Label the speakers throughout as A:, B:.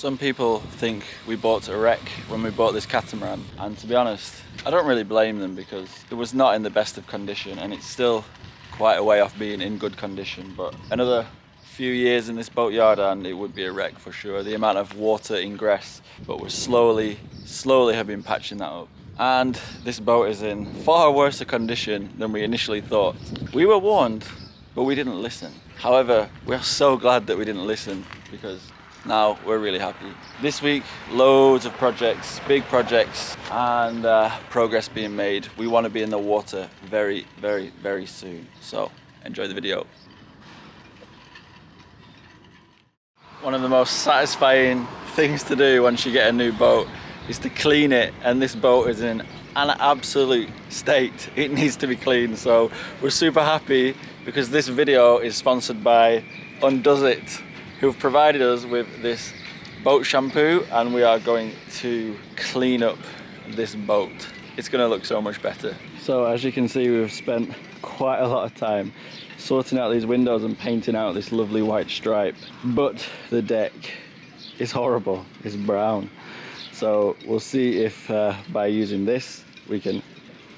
A: Some people think we bought a wreck when we bought this catamaran, and to be honest, I don't really blame them because it was not in the best of condition and it's still quite a way off being in good condition. But another few years in this boatyard and it would be a wreck for sure. The amount of water ingress, but we're slowly have been patching that up. And this boat is in far worse a condition than we initially thought. We were warned, but we didn't listen. However, we're so glad that we didn't listen because now we're really happy. This week, loads of projects, big projects, and progress being made. We want to be in the water very, very, very soon. So enjoy the video. One of the most satisfying things to do once you get a new boat is to clean it, and this boat is in an absolute state. It needs to be cleaned, so we're super happy because this video is sponsored by Undoes It, who've provided us with this boat shampoo, and we are going to clean up this boat. It's going to look so much better. So as you can see, we've spent quite a lot of time sorting out these windows and painting out this lovely white stripe, but the deck is horrible. It's brown. So we'll see if by using this we can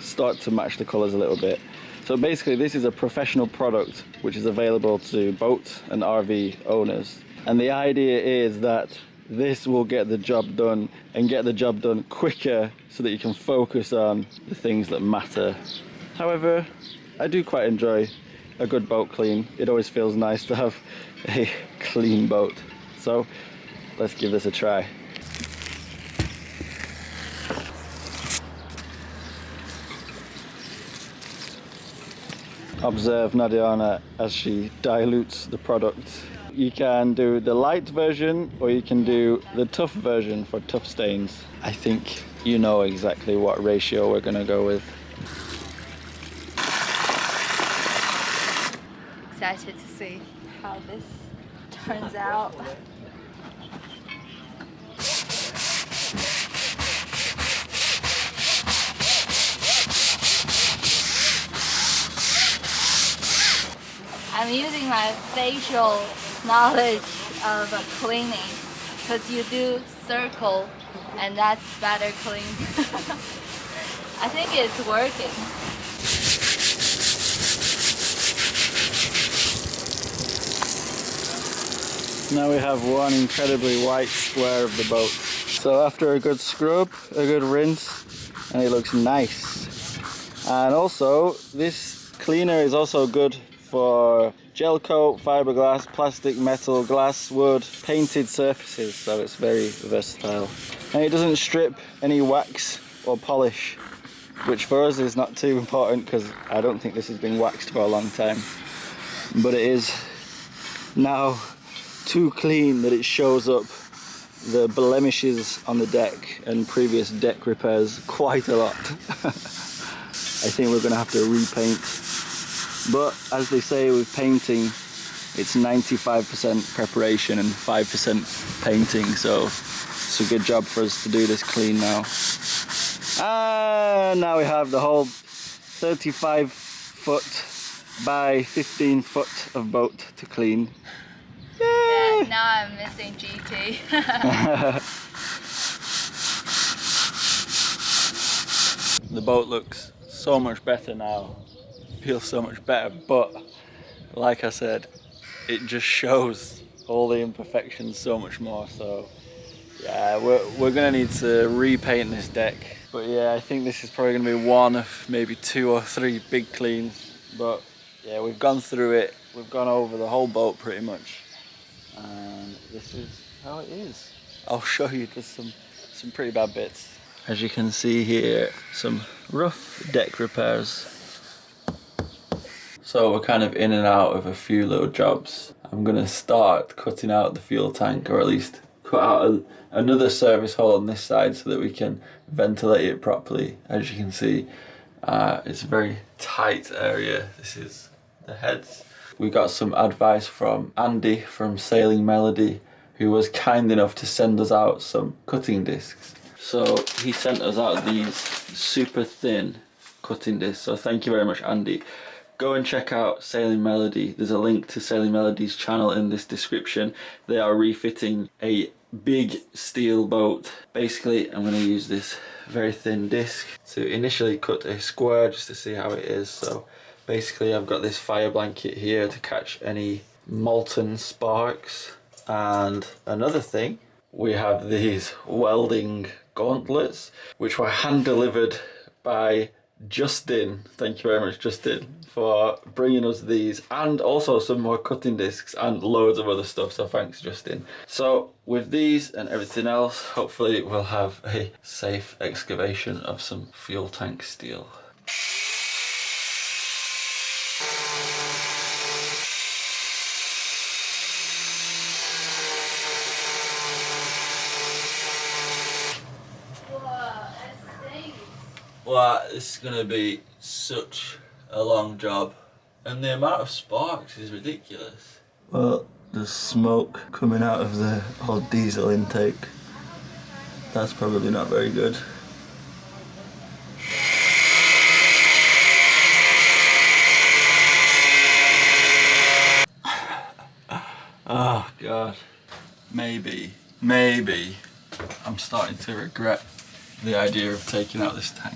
A: start to match the colors a little bit. So basically this is a professional product which is available to boat and RV owners, and the idea is that this will get the job done and get the job done quicker so that you can focus on the things that matter. However, I do quite enjoy a good boat clean. It always feels nice to have a clean boat. So let's give this a try. Observe Nadiana as she dilutes the product. You can do the light version or you can do the tough version for tough stains. I think you know exactly what ratio we're going to go with.
B: Excited to see how this turns out. I'm using my facial knowledge of cleaning because you do circle and that's better clean. I think it's working.
A: Now we have one incredibly white square of the boat. So after a good scrub, a good rinse, and it looks nice. And also this cleaner is also good for gel coat, fiberglass, plastic, metal, glass, wood, painted surfaces, so it's very versatile. And it doesn't strip any wax or polish, which for us is not too important because I don't think this has been waxed for a long time. But it is now too clean that it shows up the blemishes on the deck and previous deck repairs quite a lot. I think we're going to have to repaint. But as they say with painting, it's 95% preparation and 5% painting, so it's a good job for us to do this clean now. And now we have the whole 35 foot by 15 foot of boat to clean. Yay!
B: Yeah, now I'm missing GT.
A: The boat looks so much better now. Feels so much better, but like I said, it just shows all the imperfections so much more. So yeah, we're gonna need to repaint this deck. But yeah, I think this is probably gonna be one of maybe 2 or 3 big cleans. But yeah, we've gone through it. We've gone over the whole boat pretty much, and this is how it is. I'll show you just some pretty bad bits. As you can see here, some rough deck repairs. So we're kind of in and out of a few little jobs. I'm gonna start cutting out the fuel tank, or at least cut out another service hole on this side so that we can ventilate it properly. As you can see, it's a very tight area. This is the heads. We got some advice from Andy from Sailing Melody, who was kind enough to send us out some cutting discs. So he sent us out these super thin cutting discs. So thank you very much, Andy. Go and check out Sailing Melody. There's a link to Sailing Melody's channel in this description. They are refitting a big steel boat. Basically, I'm going to use this very thin disc to initially cut a square just to see how it is. So basically I've got this fire blanket here to catch any molten sparks. And another thing, we have these welding gauntlets, which were hand delivered by Justin. Thank you very much, Justin, for bringing us these, and also some more cutting discs and loads of other stuff. So thanks, Justin. So with these and everything else, hopefully we'll have a safe excavation of some fuel tank steel. Wow, this is going to be such a long job, and the amount of sparks is ridiculous. Well, there's smoke coming out of the old diesel intake. That's probably not very good. Oh god, maybe I'm starting to regret the idea of taking out this tank.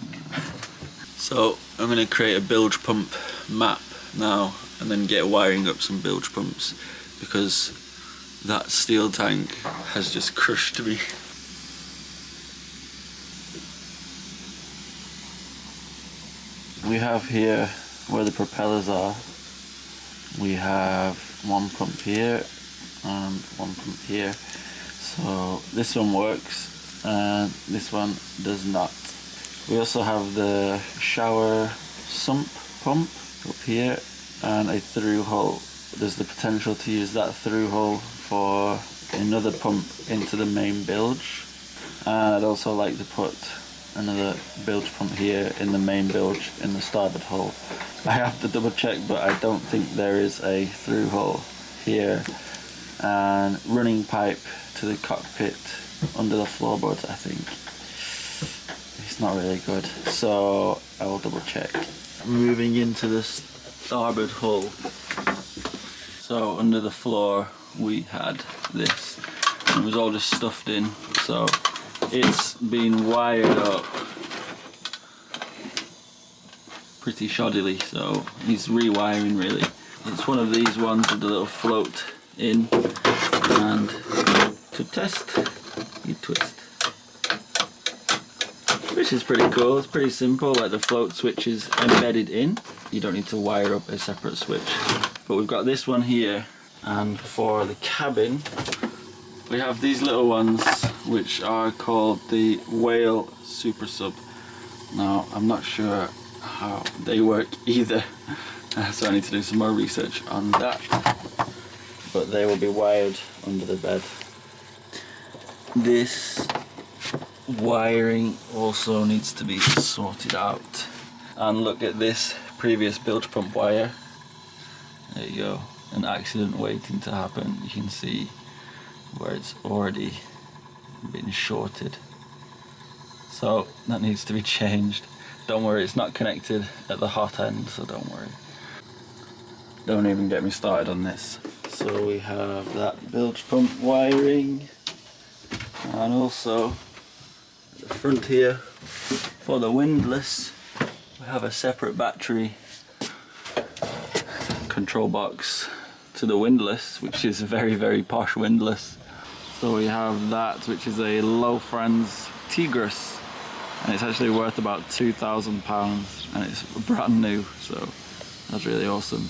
A: So I'm going to create a bilge pump map now and then get wiring up some bilge pumps, because that steel tank has just crushed me. We have here where the propellers are, we have one pump here and one pump here. So this one works and this one does not. We also have the shower sump pump up here and a through hole. There's the potential to use that through hole for another pump into the main bilge. And I'd also like to put another bilge pump here in the main bilge in the starboard hole. I have to double check, but I don't think there is a through hole here. And running pipe to the cockpit under the floorboards, I think. It's not really good, so I will double check. Moving into the starboard hull. So under the floor we had this. It was all just stuffed in, so it's been wired up pretty shoddily, so he's rewiring really. It's one of these ones with the little float in, and to test, you twist. Which is pretty cool, it's pretty simple, like the float switch is embedded in. You don't need to wire up a separate switch. But we've got this one here, and for the cabin, we have these little ones which are called the Whale Super Sub. Now, I'm not sure how they work either, so I need to do some more research on that. But they will be wired under the bed. This wiring also needs to be sorted out. And look at this previous bilge pump wire. There you go, an accident waiting to happen. You can see where it's already been shorted. So that needs to be changed. Don't worry, it's not connected at the hot end, so don't worry. Don't even get me started on this. So we have that bilge pump wiring, and also at the front here for the windlass we have a separate battery control box to the windlass, which is a very posh windlass. So we have that, which is a Lowfriends Tigris, and it's actually worth about £2,000 and it's brand new, so that's really awesome.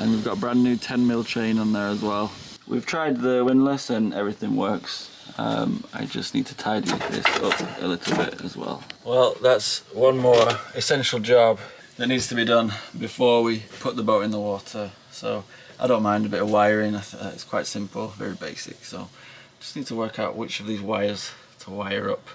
A: And we've got a brand new 10mm chain on there as well. We've tried the windlass and everything works. I just need to tidy this up a little bit as well. Well, that's one more essential job that needs to be done before we put the boat in the water. So I don't mind a bit of wiring, it's quite simple, very basic. So just need to work out which of these wires to wire up.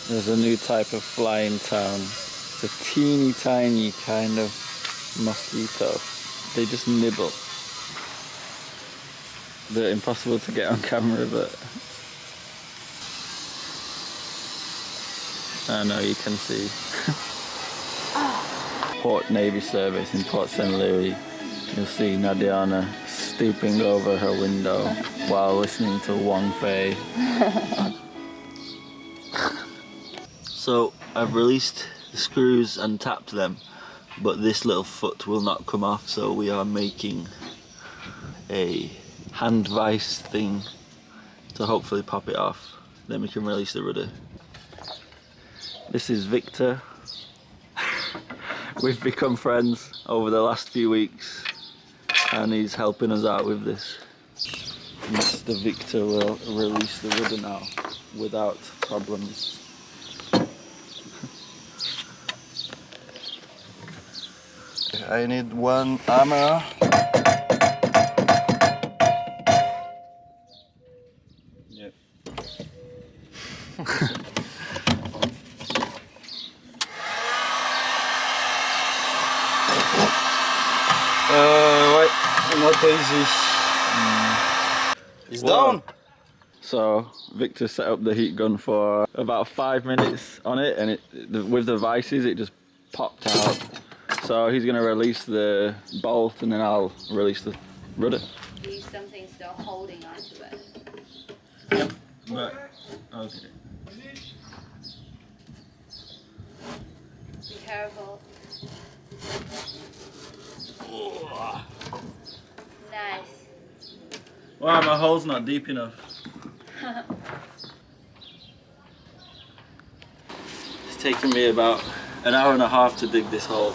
A: There's a new type of fly in town. It's a teeny tiny kind of mosquito. They just nibble. They're impossible to get on camera, but I know you can see. Port Navy service in Port St. Louis. You'll see Nadiana stooping over her window while listening to Wong Fei. So I've released the screws and tapped them, but this little foot will not come off, so we are making a hand vise thing to hopefully pop it off. Then we can release the rudder. This is Victor. We've become friends over the last few weeks and he's helping us out with this. Mr. Victor will release the rudder now without problems.
C: I need one hammer.
A: Yep.
C: Ouais, not easy. It's down.
A: So Victor set up the heat gun for about 5 minutes on it, and with the vices it just popped out. So he's going to release the bolt and then I'll release the rudder.
B: There's something still holding onto it.
A: Yep. But, okay.
B: Be careful. Nice.
A: Wow, my hole's not deep enough. It's taken me about an hour and a half to dig this hole.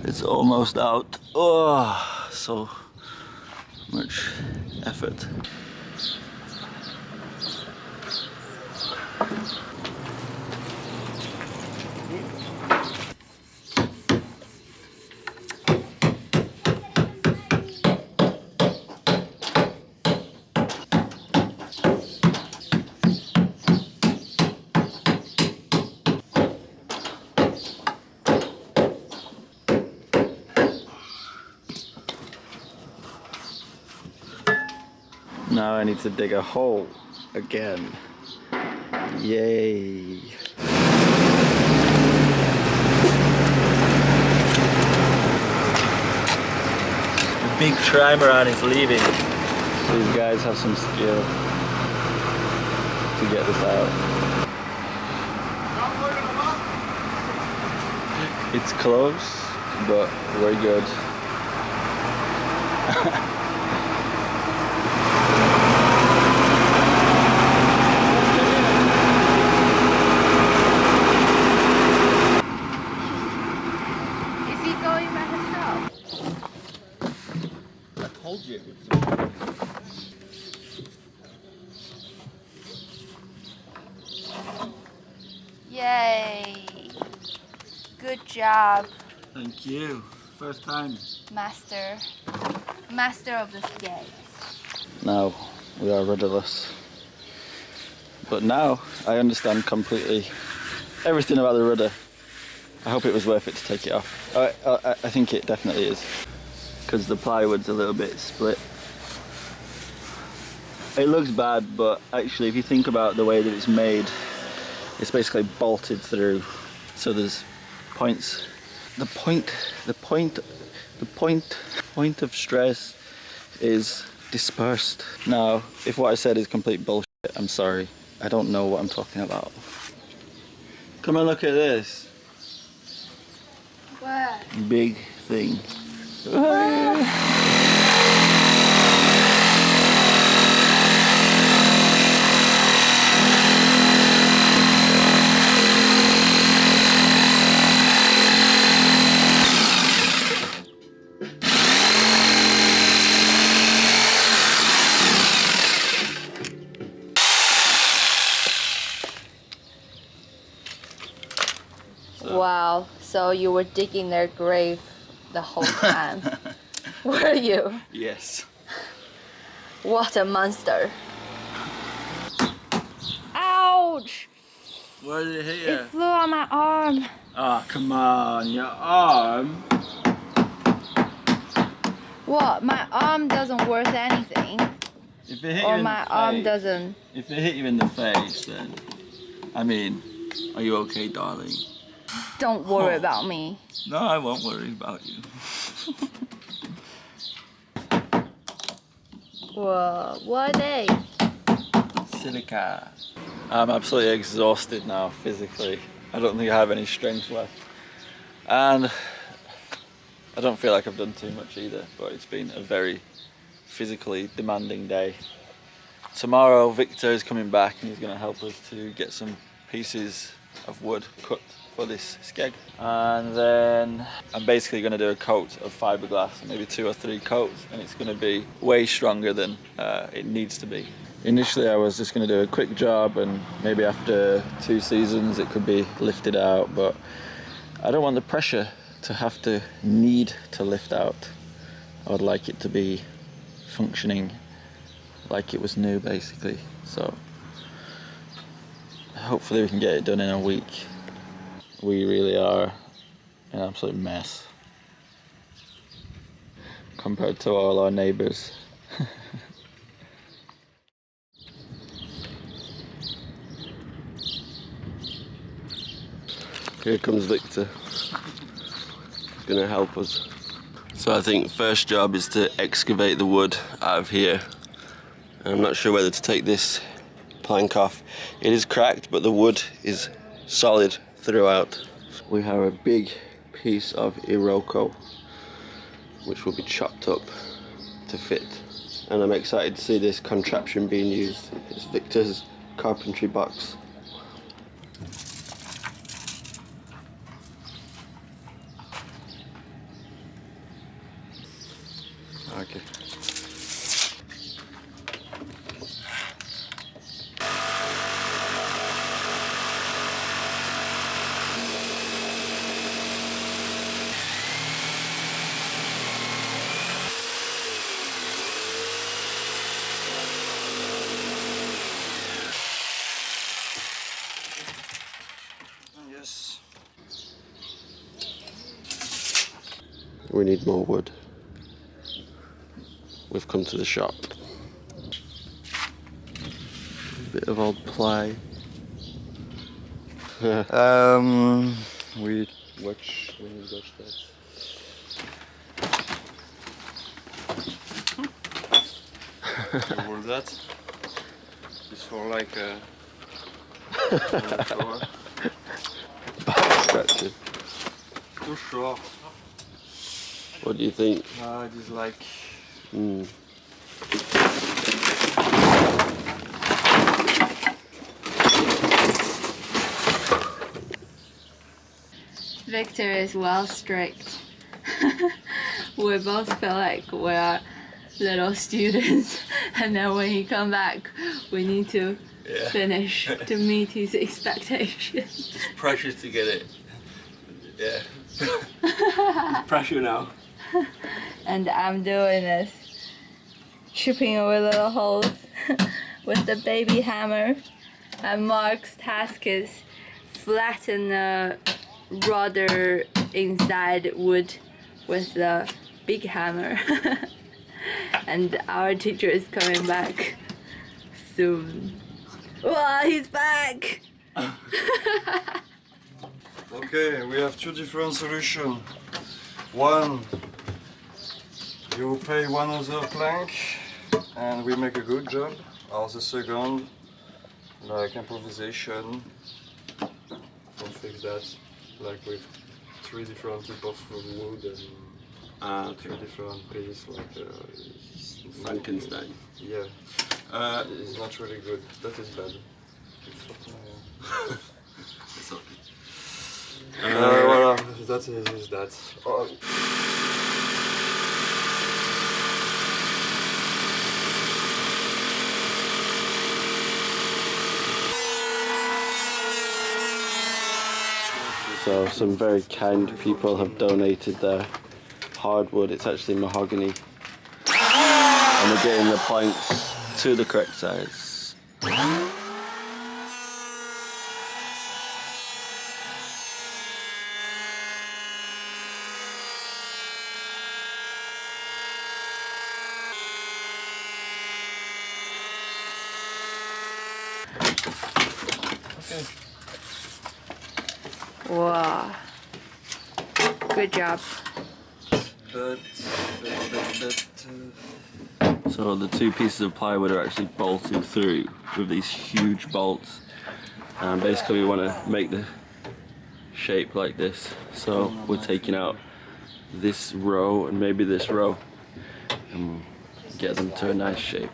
A: It's almost out. Oh, so much effort. Now I need to dig a hole again. Yay. The big Catamaran is leaving. These guys have some skill to get this out. It's close, but we're good.
B: Yay! Good job,
A: Thank you. First time.
B: master of the skates.
A: Now we are rudderless. But now I understand completely everything about the rudder. I hope it was worth it to take it off. I think it definitely is. Because the plywood's a little bit split. It looks bad, but actually if you think about the way that it's made, it's basically bolted through. So there's points. The point of stress is dispersed. Now, if what I said is complete bullshit, I'm sorry. I don't know what I'm talking about. Come and look at this.
B: What?
A: Big thing.
B: Wow, so you were digging their grave the whole time. Were you?
A: Yes.
B: What a monster. Ouch!
A: Where did it hit you?
B: It flew on my arm.
A: Oh, come on, your arm.
B: What? My arm doesn't worth anything.
A: If it hit
B: Or
A: you in
B: my
A: the
B: arm
A: face,
B: doesn't.
A: If it hit you in the face, then, I mean, are you okay, darling?
B: Don't worry about me.
A: No, I won't worry about you.
B: Whoa, what are they?
A: Silica. I'm absolutely exhausted now, physically. I don't think I have any strength left. And I don't feel like I've done too much either, but it's been a very physically demanding day. Tomorrow Victor is coming back and he's going to help us to get some pieces of wood cut for this skeg, and then I'm basically going to do a coat of fiberglass, maybe 2 or 3 coats, and it's going to be way stronger than it needs to be. Initially I was just going to do a quick job and maybe after 2 seasons it could be lifted out, but I don't want the pressure to have to need to lift out. I would like it to be functioning like it was new, basically. So hopefully we can get it done in a week. We really are an absolute mess compared to all our neighbours.
C: Here comes Victor. He's gonna help us. So I think first job is to excavate the wood out of here. I'm not sure whether to take this plank off. It is cracked, but the wood is solid throughout. We have a big piece of Iroko, which will be chopped up to fit. And I'm excited to see this contraption being used. It's Victor's carpentry box. Okay. Yes. We need more wood. We've come to the shop. Bit of old ply. We watch that.
D: All that is for like a
C: Back scratching.
D: too short.
C: What do you think?
D: It is like
B: Victor is well strict. We both feel like we are little students, and then when he come back, we need to finish to meet his expectations.
C: It's precious to get it. Yeah. Pressure now.
B: And I'm doing this, chipping away little holes with the baby hammer. And Mark's task is flatten the rudder inside wood with the big hammer. And our teacher is coming back soon. Wow, he's back!
D: okay. We have 2 different solutions. One, you pay one other plank, and we make a good job. Or the second, like improvisation. Don't fix that. Like with 3 different types of wood and 3 different pieces, like
C: Frankenstein.
D: yeah. It's not really good. That is bad.
C: It's okay.
D: Voilà, that is that. Oh.
C: So some very kind people have donated their hardwood. It's actually mahogany. And we're getting the planks to the correct size.
D: Okay.
B: Wow. Good job.
C: So the two pieces of plywood are actually bolted through with these huge bolts, and basically we want to make the shape like this. So we're taking out this row and maybe this row and get them to a nice shape.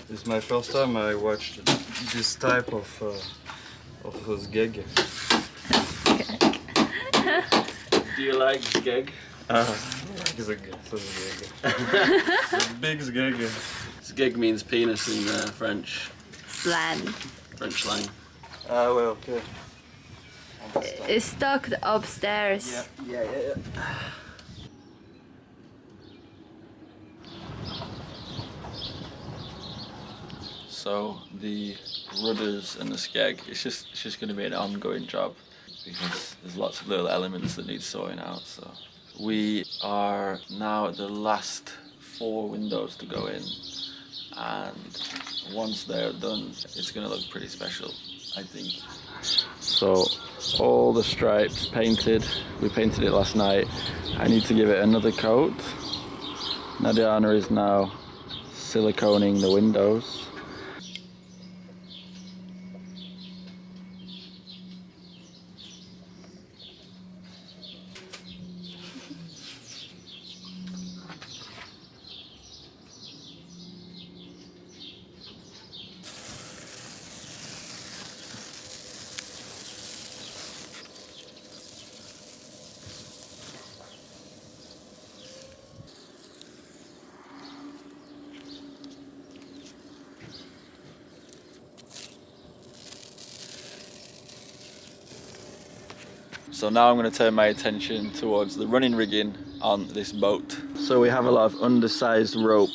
D: This is my first time I watched this type of sgeg.
C: Do you like sgeg?
D: Big sgeg.
C: Sgeg means penis in French.
B: Slang.
C: French slang.
D: Ah, well, okay.
B: It's stuck upstairs.
C: Yeah.
A: So the rudders and the skeg, it's just going to be an ongoing job because there's lots of little elements that need sorting out. So we are now at the last 4 windows to go in, and once they're done, it's going to look pretty special, I think. So all the stripes painted, we painted it last night. I need to give it another coat. Nadiana is now siliconing the windows. So now I'm going to turn my attention towards the running rigging on this boat. So we have a lot of undersized rope,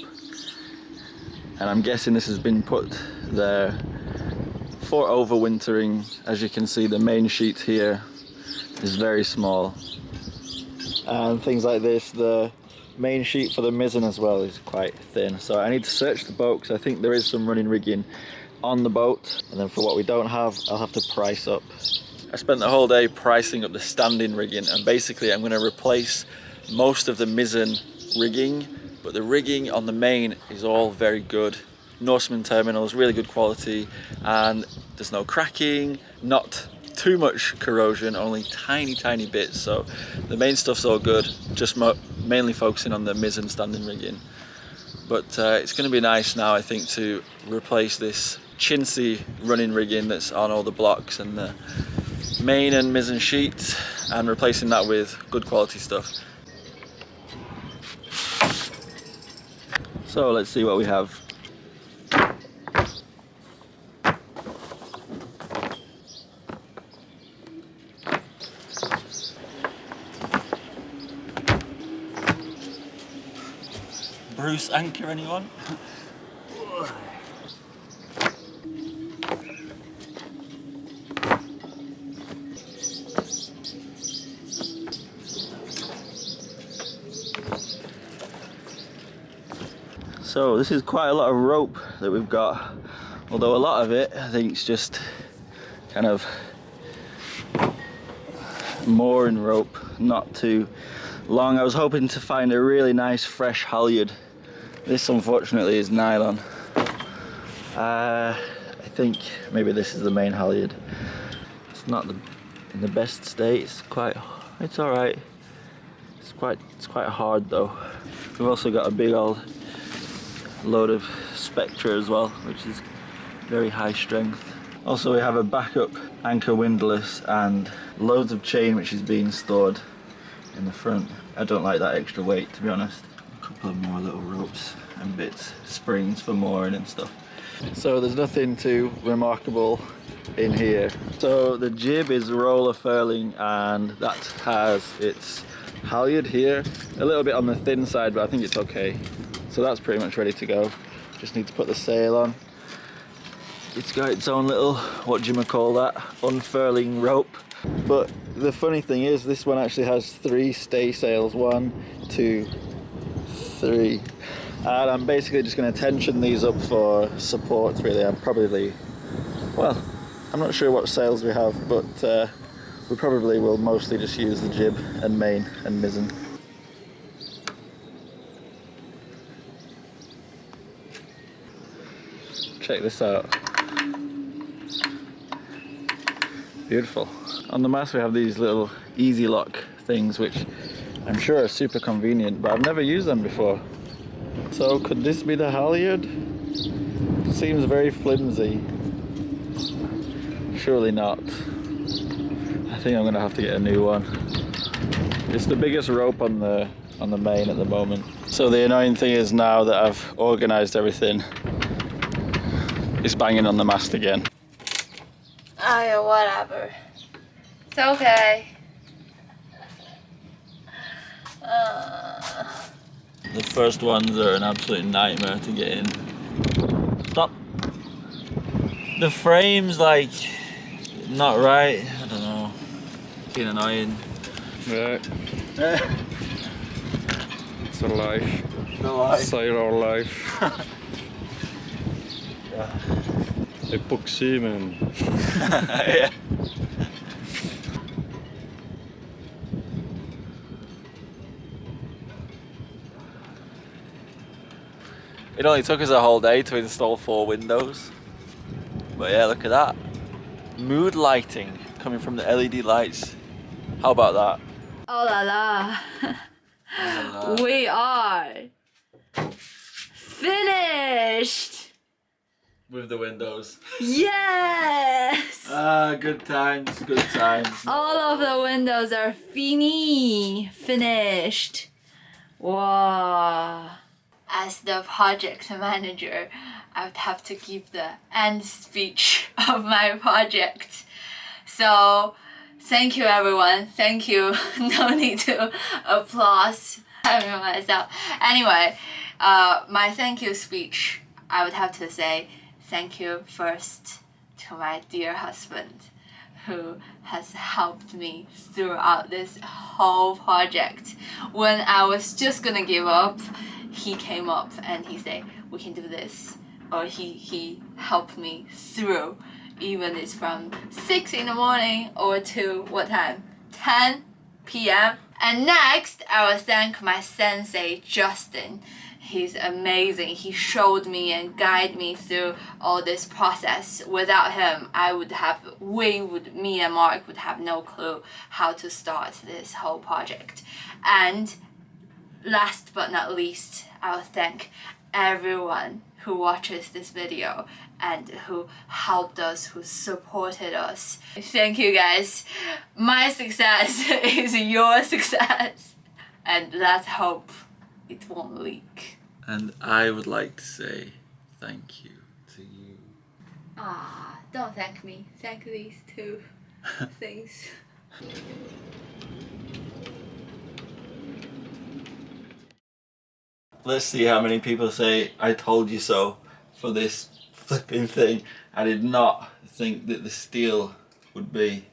A: and I'm guessing this has been put there for overwintering. As you can see, the main sheet here is very small, and things like this, the main sheet for the mizzen as well is quite thin. So I need to search the boat because I think there is some running rigging on the boat, and then for what we don't have, I'll have to price up. I spent the whole day pricing up the standing rigging, and basically I'm going to replace most of the mizzen rigging, but the rigging on the main is all very good. Norseman terminals, really good quality, and there's no cracking, not too much corrosion, only tiny bits, so the main stuff's all good, just mainly focusing on the mizzen standing rigging. But it's going to be nice now, I think, to replace this chintzy running rigging that's on all the blocks and the main and mizzen sheets, and replacing that with good quality stuff. So let's see what we have. Bruce anchor, anyone? So this is quite a lot of rope that we've got, although a lot of it I think is just kind of mooring rope, not too long. I was hoping to find a really nice fresh halyard. This unfortunately is nylon. I think maybe this is the main halyard. It's not in the best state. It's all right. It's quite hard though. We've also got a big old load of Spectra as well, which is very high strength. Also we have a backup anchor windlass and loads of chain which is being stored in the front. I don't like that extra weight, to be honest. A couple of more little ropes and bits, springs for mooring and stuff. So there's nothing too remarkable in here. So the jib is roller furling, and that has its halyard here, a little bit on the thin side, but I think it's okay. So that's pretty much ready to go. Just need to put the sail on. It's got its own little, unfurling rope. But the funny thing is, this one actually has 3 stay sails. 1, 2, 3. And I'm basically just going to tension these up for support really. I'm not sure what sails we have, but we probably will mostly just use the jib and main and mizzen. Check this out. Beautiful. On the mast we have these little easy lock things which I'm sure are super convenient, but I've never used them before. So could this be the halyard? Seems very flimsy. Surely not. I think I'm gonna have to get a new one. It's the biggest rope on the main at the moment. So the annoying thing is now that I've organised everything, it's banging on the mast again.
B: Oh yeah, whatever. It's okay.
A: The first ones are an absolute nightmare to get in. Stop. The frame's like not right. I don't know. It's been annoying.
D: Yeah. It's a life.
A: The life.
D: Sailor life. Epoxy, man.
A: Yeah. It only took us a whole day to install 4 windows. But yeah, look at that. Mood lighting coming from the LED lights. How about that?
B: Oh la la. We are finished.
A: With the windows.
B: Yes.
A: Ah, good times, good times.
B: All of the windows are finished. Wow. As the project manager, I would have to give the end speech of my project. So, thank you everyone. Thank you. No need to applause myself. Anyway, my thank you speech, I would have to say thank you first to my dear husband, who has helped me throughout this whole project. When I was just gonna give up, he came up and he said, we can do this. Or he helped me through, even it's from 6 in the morning or to what time? 10 p.m. And next, I will thank my sensei, Justin. He's amazing. He showed me and guided me through all this process. Without him, me and Mark would have no clue how to start this whole project. And last but not least, I will thank everyone who watches this video and who helped us, who supported us. Thank you guys. My success is your success. And let's hope it won't leak.
A: And I would like to say thank you to you.
B: Ah, don't thank me. Thank these two things.
A: Let's see how many people say I told you so for this flipping thing. I did not think that the steel would be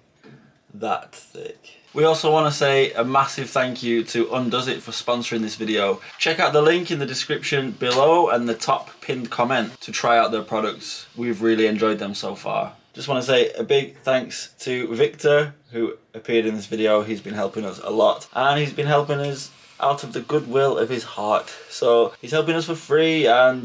A: that thick. We also want to say a massive thank you to Undoes It for sponsoring this video. Check out the link in the description below and the top pinned comment to try out their products. We've really enjoyed them so far. Just want to say a big thanks to Victor, who appeared in this video. He's been helping us a lot, and he's been helping us out of the goodwill of his heart. So he's helping us for free, and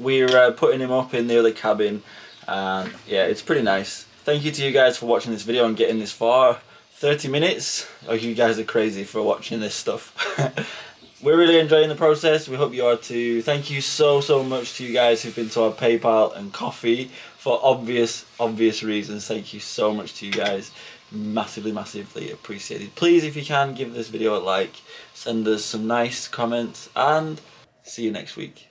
A: we're putting him up in the other cabin, and yeah, it's pretty nice. Thank you to you guys for watching this video and getting this far. 30 minutes. Oh, you guys are crazy for watching this stuff. We're really enjoying the process. We hope you are too. Thank you so much to you guys who've been to our PayPal and coffee for obvious reasons. Thank you so much to you guys. Massively appreciated. Please, if you can, give this video a like, send us some nice comments, and see you next week.